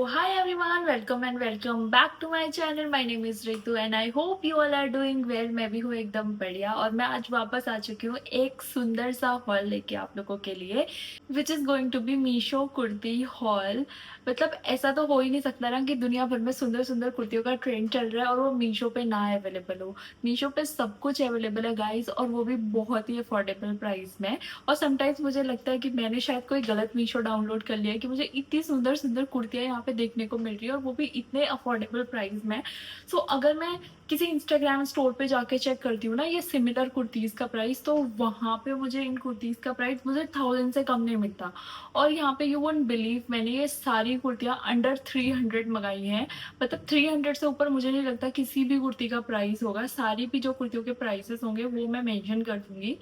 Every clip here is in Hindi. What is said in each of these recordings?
Hi everyone, welcome and welcome back to my channel. My name is Ritu and I hope you all are doing well. मैं भी हूँ एकदम बढ़िया और मैं आज वापस आ चुकी हूँ एक सुंदर सा हॉल लेके आप लोगों के लिए which is going to be Meesho kurti haul. मतलब ऐसा तो हो ही नहीं सकता ना कि दुनिया भर में सुंदर सुंदर कुर्तियों का ट्रेंड चल रहा है और वो मीशो पे ना अवेलेबल हो। मीशो पे सब कुछ अवेलेबल है गाइस, और वो भी बहुत ही अफोर्डेबल प्राइस में। और समटाइम्स मुझे लगता है कि मैंने शायद कोई गलत मीशो डाउनलोड कर लिया है कि मुझे इतनी सुंदर सुंदर कुर्तियाँ यहाँ पे देखने को मिल रही है और वो भी इतने अफोर्डेबल प्राइस में। सो अगर मैं किसी इंस्टाग्राम स्टोर पे जाके चेक करती हूँ ना ये सिमिलर कुर्तीज़ का प्राइस, तो वहाँ पे मुझे इन कुर्तीज़ का प्राइस मुझे 1000 से कम नहीं मिलता। और यहाँ पे यू वोंट बिलीव, मैंने ये सारी कुर्तियाँ अंडर 300 मंगाई हैं। मतलब 300 से ऊपर मुझे नहीं लगता किसी भी कुर्ती का प्राइस होगा। सारी भी जो कुर्तियों के प्राइसेस होंगे वो मैं मेंशन कर दूंगी।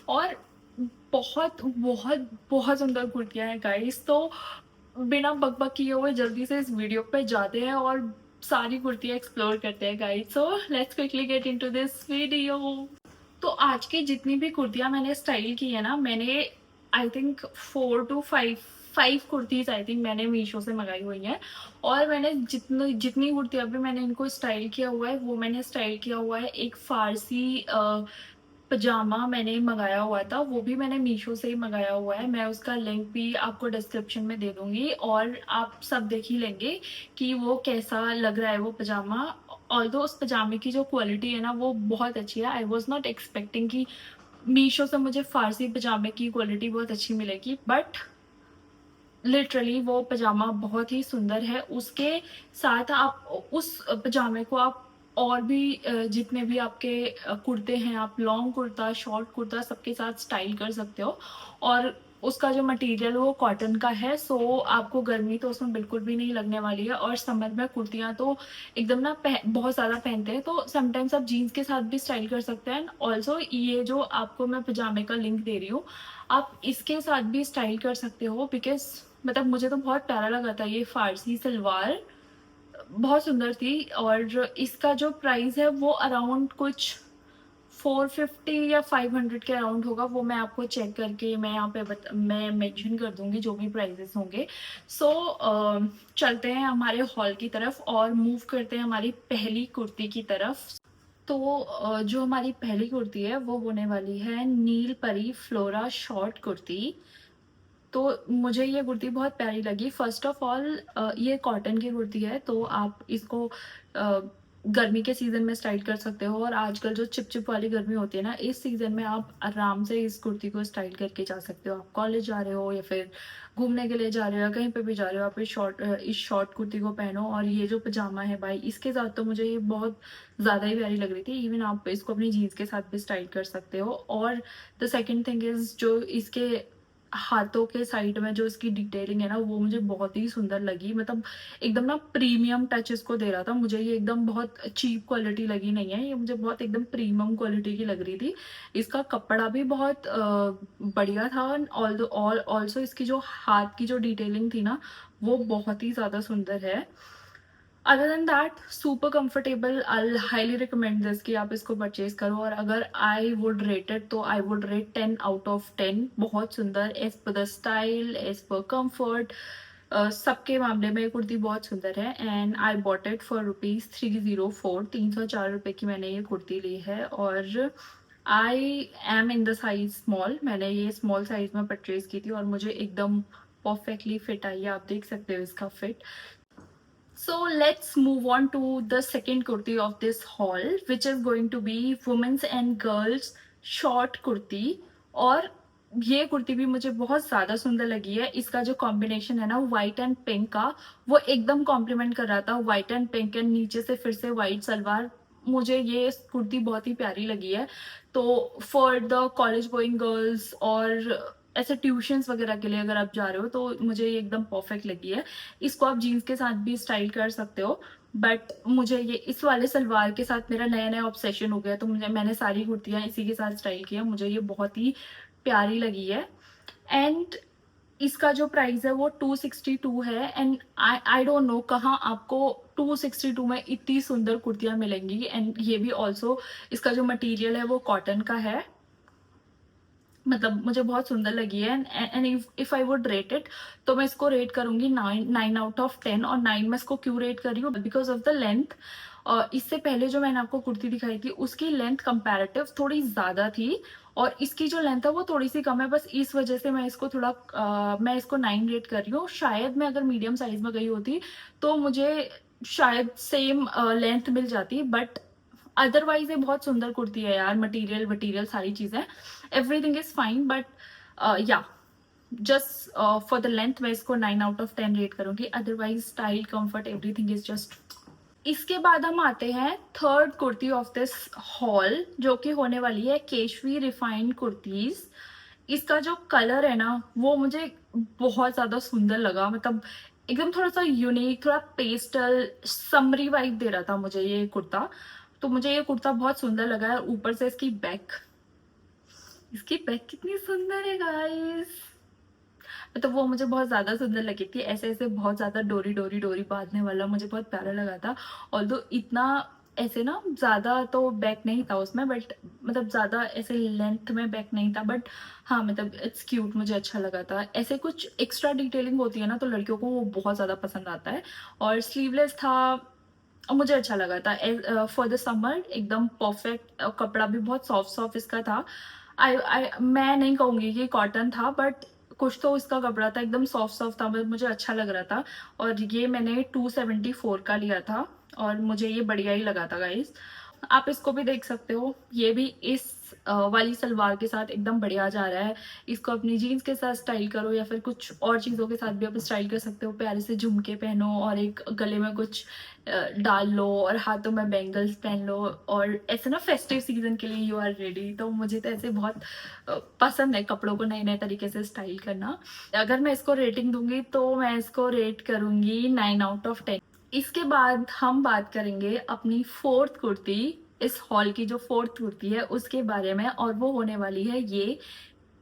और बहुत बहुत बहुत सुंदर कुर्तियाँ हैं गाइस। तो बिना बकबक किए हुए जल्दी से इस वीडियो पे जाते हैं और सारी कुर्तियाँ एक्सप्लोर करते हैं guys. So let's quickly get into this video. तो आज की जितनी भी कुर्तियाँ मैंने स्टाइल की है ना, मैंने I think 4 to 5 kurtis I think मैंने मीशो से मंगाई हुई हैं। और मैंने जितनी जितनी कुर्तियाँ भी मैंने इनको स्टाइल किया हुआ है वो मैंने स्टाइल किया हुआ है एक फ़ारसी पजामा मैंने मंगाया हुआ था, वो भी मैंने मीशो से ही मंगाया हुआ है। मैं उसका लिंक भी आपको डिस्क्रिप्शन में दे दूंगी और आप सब देख ही लेंगे कि वो कैसा लग रहा है वो पजामा। ऑल्दो उस पजामे की जो क्वालिटी है ना वो बहुत अच्छी है। आई वॉज नॉट एक्सपेक्टिंग कि मीशो से मुझे फारसी पजामे की क्वालिटी बहुत अच्छी मिलेगी, बट लिटरली वो पजामा बहुत ही सुंदर है। उसके साथ आप उस पजामे को आप और भी जितने भी आपके कुर्ते हैं, आप लॉन्ग कुर्ता, शॉर्ट कुर्ता सबके साथ स्टाइल कर सकते हो। और उसका जो मटेरियल वो कॉटन का है, सो आपको गर्मी तो उसमें बिल्कुल भी नहीं लगने वाली है। और समर में कुर्तियाँ तो एकदम ना बहुत ज़्यादा पहनते हैं, तो समटाइम्स आप जीन्स के साथ भी स्टाइल कर सकते हैं। ऑल्सो ये जो आपको मैं पजामे का लिंक दे रही हूँ, आप इसके साथ भी स्टाइल कर सकते हो। बिकॉज मतलब मुझे तो बहुत प्यारा लगा था ये फारसी सलवार, बहुत सुंदर थी। और इसका जो प्राइस है वो अराउंड कुछ 450 या 500 के अराउंड होगा। वो मैं आपको चेक करके मैं यहाँ पे मैं मेंशन कर दूंगी जो भी प्राइसेस होंगे। सो चलते हैं हमारे हॉल की तरफ और मूव करते हैं हमारी पहली कुर्ती की तरफ। तो जो हमारी पहली कुर्ती है वो होने वाली है नील परी फ्लोरा शॉर्ट कुर्ती। तो मुझे ये कुर्ती बहुत प्यारी लगी। फर्स्ट ऑफ ऑल ये कॉटन की कुर्ती है, तो आप इसको गर्मी के सीज़न में स्टाइल कर सकते हो। और आजकल जो चिप चिप वाली गर्मी होती है ना, इस सीज़न में आप आराम से इस कुर्ती को स्टाइल करके जा सकते हो। आप कॉलेज जा रहे हो या फिर घूमने के लिए जा रहे हो या कहीं पे भी जा रहे हो, आप इस शॉर्ट कुर्ती को पहनो। और ये जो पजामा है भाई, इसके साथ तो मुझे ये बहुत ज़्यादा ही प्यारी लग रही थी। इवन आप इसको अपनी जीन्स के साथ भी स्टाइल कर सकते हो। और द सेकेंड थिंग इज़ जो इसके हाथों के साइड में जो इसकी डिटेलिंग है ना वो मुझे बहुत ही सुंदर लगी। मतलब एकदम ना प्रीमियम टच इसको दे रहा था। मुझे ये एकदम बहुत चीप क्वालिटी लगी नहीं है, ये मुझे बहुत एकदम प्रीमियम क्वालिटी की लग रही थी। इसका कपड़ा भी बहुत बढ़िया था। ऑल्सो इसकी जो हाथ की जो डिटेलिंग थी ना वो बहुत ही ज़्यादा सुंदर है। Other than that super comfortable, I highly recommend this कि आप इसको परचेज करो। और अगर आई वुड रेट इट तो I would rate 10 out of 10। बहुत सुंदर, as per the style, as per comfort, सबके मामले में ये कुर्ती बहुत सुंदर है। And I bought it for ₹304, 304 की मैंने ये कुर्ती ली है। और I am in the size small, मैंने ये स्मॉल साइज में परचेज की थी और मुझे एकदम परफेक्टली फिट आई है। आप देख सकते हो इसका fit. So let's move on to the second kurti of this haul, which is going to be women's and girls short kurti। और ये कुर्ती भी मुझे बहुत ज़्यादा सुंदर लगी है। इसका जो कॉम्बिनेशन है ना वाइट एंड पिंक का, वो एकदम कॉम्प्लीमेंट कर रहा था। वाइट एंड पिंक एंड नीचे से फिर से वाइट सलवार, मुझे ये कुर्ती बहुत ही प्यारी लगी है। तो for the college going girls और ऐसे ट्यूशन्स वगैरह के लिए अगर आप जा रहे हो तो मुझे ये एकदम परफेक्ट लगी है। इसको आप जीन्स के साथ भी स्टाइल कर सकते हो, बट मुझे ये इस वाले सलवार के साथ मेरा नया नया ऑब्सेशन हो गया, तो मैंने सारी कुर्तियाँ इसी के साथ स्टाइल किया। मुझे ये बहुत ही प्यारी लगी है। एंड इसका जो प्राइस है वो 262 है। एंड आई डोंट नो कहाँ आपको 262 में इतनी सुंदर कुर्तियाँ मिलेंगी। एंड ये भी ऑल्सो इसका जो मटेरियल है वो कॉटन का है। मतलब मुझे बहुत सुंदर लगी है। And if I would rate it, तो मैं इसको रेट करूंगी 9 और 9 मैं इसको क्यों रेट कर रही हूँ, बिकॉज ऑफ द लेंथ। और इससे पहले जो मैंने आपको कुर्ती दिखाई थी उसकी लेंथ कंपैरेटिव थोड़ी ज्यादा थी, और इसकी जो लेंथ है वो थोड़ी सी कम है। बस इस वजह से मैं इसको थोड़ा मैं इसको 9 रेट कर रही हूँ। शायद मैं अगर मीडियम साइज में गई होती तो मुझे शायद सेम लेंथ मिल जाती, बट अदरवाइज ये बहुत सुंदर कुर्ती है यार। मटेरियल वटीरियल सारी चीजें, एवरीथिंग इज फाइन, बट या जस्ट फॉर द लेंथ मैं इसको 9 आउट ऑफ 10 रेट करूंगी। Otherwise style, comfort, everything is just. इसके बाद हम आते हैं third kurti of this hall, जो कि होने वाली है केशवी रिफाइंड कुर्तीज। इसका जो कलर है ना वो मुझे बहुत ज्यादा सुंदर लगा। मतलब एकदम थोड़ा सा यूनिक, थोड़ा पेस्टल समरी वाइब दे रहा था मुझे ये कुर्ता। तो मुझे ये कुर्ता बहुत सुंदर लगा है। ऊपर से इसकी बैक कितनी सुंदर है गाइस। मतलब वो मुझे बहुत ज्यादा सुंदर लगी थी। ऐसे ऐसे बहुत ज्यादा डोरी डोरी डोरी बांधने वाला मुझे बहुत प्यारा लगा था। ऑल्दो इतना ऐसे ना ज्यादा तो बैक नहीं था उसमें, बट मतलब ज्यादा ऐसे लेंथ में बैक नहीं था, बट हाँ मतलब इट्स क्यूट, मुझे अच्छा लगा था। ऐसे कुछ एक्स्ट्रा डिटेलिंग होती है ना तो लड़कियों को वो बहुत ज्यादा पसंद आता है। और स्लीवलेस था और मुझे अच्छा लगा था फॉर द समर, एकदम परफेक्ट। कपड़ा भी बहुत सॉफ्ट सॉफ्ट इसका था। आई मैं नहीं कहूंगी कि कॉटन था, बट कुछ तो इसका कपड़ा था, एकदम सॉफ्ट सॉफ्ट था, मुझे अच्छा लग रहा था। और ये मैंने 274 का लिया था और मुझे ये बढ़िया ही लगा था गाइस। आप इसको भी देख सकते हो, ये भी इस वाली सलवार के साथ एकदम बढ़िया जा रहा है। इसको अपनी जीन्स के साथ स्टाइल करो या फिर कुछ और चीज़ों के साथ भी आप स्टाइल कर सकते हो। प्यारे से झुमके पहनो और एक गले में कुछ डाल लो और हाथों में बैंगल्स पहन लो, और ऐसे ना फेस्टिव सीजन के लिए यू आर रेडी। तो मुझे तो ऐसे बहुत पसंद है कपड़ों को नए नए तरीके से स्टाइल करना। अगर मैं इसको रेटिंग दूंगी तो मैं इसको रेट करूंगी 9 आउट ऑफ 10। इसके बाद हम बात करेंगे अपनी फोर्थ कुर्ती, इस हॉल की जो फोर्थ कुर्ती है उसके बारे में, और वो होने वाली है ये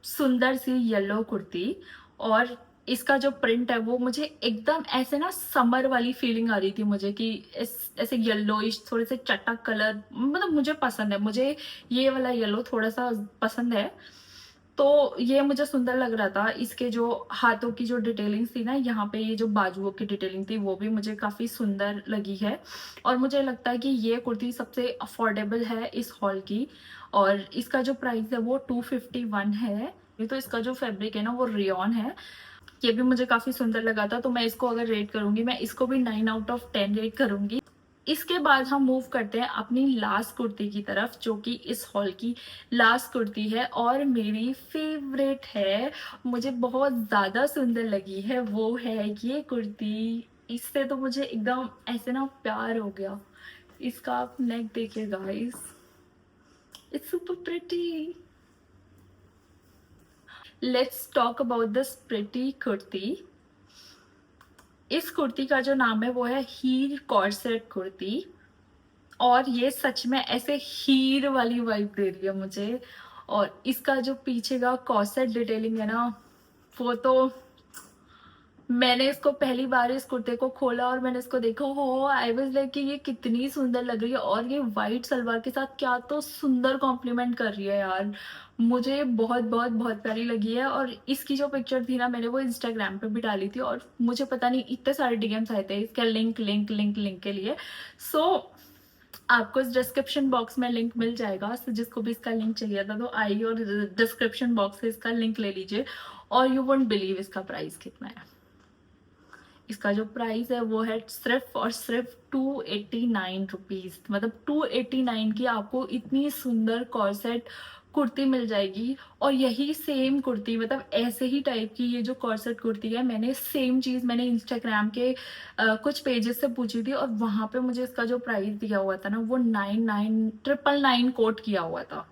सुंदर सी येलो कुर्ती। और इसका जो प्रिंट है वो मुझे एकदम ऐसे ना समर वाली फीलिंग आ रही थी मुझे, कि इस ऐसे येलोइश थोड़े से चटक कलर, मतलब मुझे पसंद है। मुझे ये वाला येलो थोड़ा सा पसंद है, तो ये मुझे सुंदर लग रहा था। इसके जो हाथों की जो डिटेलिंग थी ना, यहाँ पे ये जो बाजुओं की डिटेलिंग थी वो भी मुझे काफी सुंदर लगी है। और मुझे लगता है कि ये कुर्ती सबसे अफोर्डेबल है इस हॉल की। और इसका जो प्राइस है वो 251 है। ये तो इसका जो फैब्रिक है ना वो रेयॉन है। ये भी मुझे काफी सुंदर लगा था, तो मैं इसको अगर रेट करूंगी, मैं इसको भी 9 आउट ऑफ 10 रेट करूंगी। इसके बाद हम मूव करते हैं अपनी लास्ट कुर्ती की तरफ, जो कि इस हॉल की लास्ट कुर्ती है और मेरी फेवरेट है। मुझे बहुत ज्यादा सुंदर लगी है, वो है ये कुर्ती। इससे तो मुझे एकदम ऐसे ना प्यार हो गया। इसका आप नेक देखिए guys, it's super pretty. Let's talk about this pretty kurti. इस कुर्ती का जो नाम है वो है हीर कॉर्सेट कुर्ती, और ये सच में ऐसे हीर वाली वाइब दे रही है मुझे। और इसका जो पीछे का कॉर्सेट डिटेलिंग है ना, वो तो मैंने इसको पहली बार इस कुर्ते को खोला और मैंने इसको देखा, हो आई वाज लाइक कि ये कितनी सुंदर लग रही है। और ये वाइट सलवार के साथ क्या तो सुंदर कॉम्प्लीमेंट कर रही है यार। मुझे बहुत बहुत बहुत प्यारी लगी है। और इसकी जो पिक्चर थी ना, मैंने वो इंस्टाग्राम पे भी डाली थी, और मुझे पता नहीं इतने सारे डीएम्स आए थे इसके लिंक लिंक लिंक लिंक के लिए। सो आपको इस डिस्क्रिप्शन बॉक्स में लिंक मिल जाएगा। तो जिसको भी इसका लिंक चाहिए था तो आइए और डिस्क्रिप्शन बॉक्स से इसका लिंक ले लीजिए। और यू वोंट बिलीव इसका प्राइस कितना है। इसका जो प्राइस है वो है सिर्फ और सिर्फ 289 रुपीज। मतलब 289 की आपको इतनी सुंदर कॉर्सेट कुर्ती मिल जाएगी। और यही सेम कुर्ती, मतलब ऐसे ही टाइप की ये जो कॉर्सेट कुर्ती है, मैंने सेम चीज मैंने इंस्टाग्राम के कुछ पेजेस से पूछी थी, और वहां पे मुझे इसका जो प्राइस दिया हुआ था ना वो 99999 कोट किया हुआ था।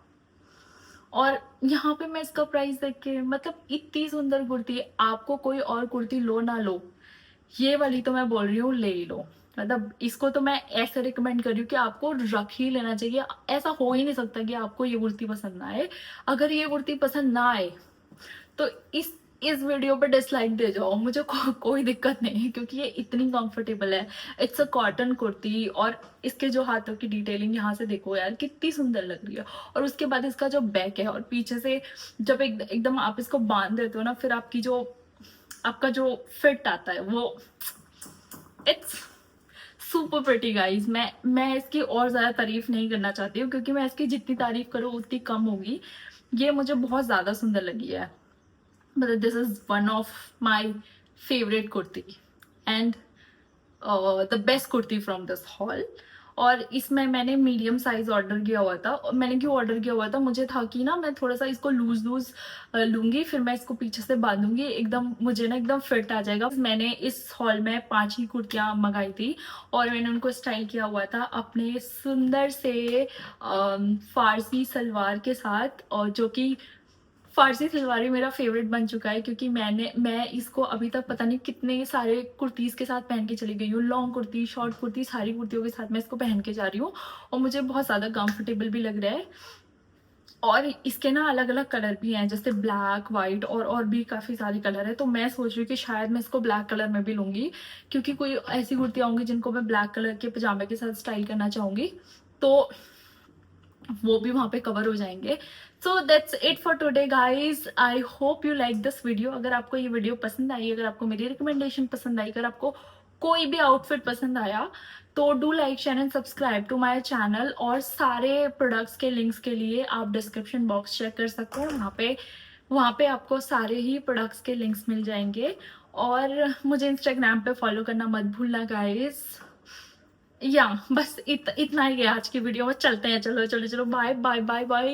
और यहाँ पे मैं इसका प्राइस देख के, मतलब इतनी सुंदर कुर्ती, आपको कोई और कुर्ती लो ना लो, ये वाली तो मैं बोल रही हूँ ले ही लो। मतलब इसको तो मैं ऐसे रिकमेंड कर रही हूँ कि आपको रख ही लेना चाहिए। ऐसा हो ही नहीं सकता कि आपको ये कुर्ती पसंद ना आए। अगर ये कुर्ती पसंद ना आए तो इस इस वीडियो पे डिसलाइक दे जाओ, मुझे कोई दिक्कत नहीं है क्योंकि ये इतनी कंफर्टेबल है। इट्स अ कॉटन कुर्ती, और इसके जो हाथों की डिटेलिंग यहाँ से देखो यार कितनी सुंदर लग रही है। और उसके बाद इसका जो बैक है और पीछे से जब एकदम आप इसको बांध देते हो ना, फिर आपका जो फिट आता है वो इट्स सुपर प्रिटी गाइज। मैं इसकी और ज्यादा तारीफ नहीं करना चाहती हूँ क्योंकि मैं इसकी जितनी तारीफ करूँ उतनी कम होगी। ये मुझे बहुत ज्यादा सुंदर लगी है, मतलब this is one of my favourite kurti and the best kurti from this hall. और इसमें मैंने मीडियम साइज ऑर्डर किया हुआ था। और मैंने क्यों ऑर्डर किया हुआ था, मुझे था कि ना मैं थोड़ा सा इसको लूज लूज लूंगी, फिर मैं इसको पीछे से बांधूंगी, एकदम मुझे ना एकदम फिट आ जाएगा। मैंने इस हॉल में 5 ही कुर्तियां मंगाई थी और मैंने उनको स्टाइल किया हुआ था अपने सुंदर से फारसी सलवार के साथ, और जो कि फारसी सलवार ही मेरा फेवरेट बन चुका है क्योंकि मैं इसको अभी तक पता नहीं कितने सारे कुर्तीज के साथ पहन के चली गई हूँ। लॉन्ग कुर्ती, शॉर्ट कुर्ती, सारी कुर्तियों के साथ मैं इसको पहन के जा रही हूँ और मुझे बहुत ज़्यादा कंफर्टेबल भी लग रहा है। और इसके ना अलग अलग कलर भी हैं, जैसे ब्लैक, वाइट और भी काफ़ी सारे कलर है। तो मैं सोच रही हूँ कि शायद मैं इसको ब्लैक कलर में भी लूँगी क्योंकि कोई ऐसी कुर्तियाँ होंगी जिनको मैं ब्लैक कलर के पजामे के साथ स्टाइल करना चाहूँगी, तो वो भी वहां पे कवर हो जाएंगे। So that's it for today guys. I hope you like this video. अगर आपको ये वीडियो पसंद आई, अगर आपको मेरी रिकमेंडेशन पसंद आई, अगर आपको कोई भी आउटफिट पसंद आया, तो do like, share and subscribe to my channel. और सारे प्रोडक्ट्स के लिंक्स के लिए आप डिस्क्रिप्शन बॉक्स चेक कर सकते हैं, वहाँ पे आपको सारे ही प्रोडक्ट्स के लिंक्स मिल जाएंगे। और मुझे इंस्टाग्राम पे फॉलो करना मत भूलना गाइज। या बस इतना ही है आज की वीडियो में। चलते हैं, चलो चलो चलो, बाय बाय बाय बाय।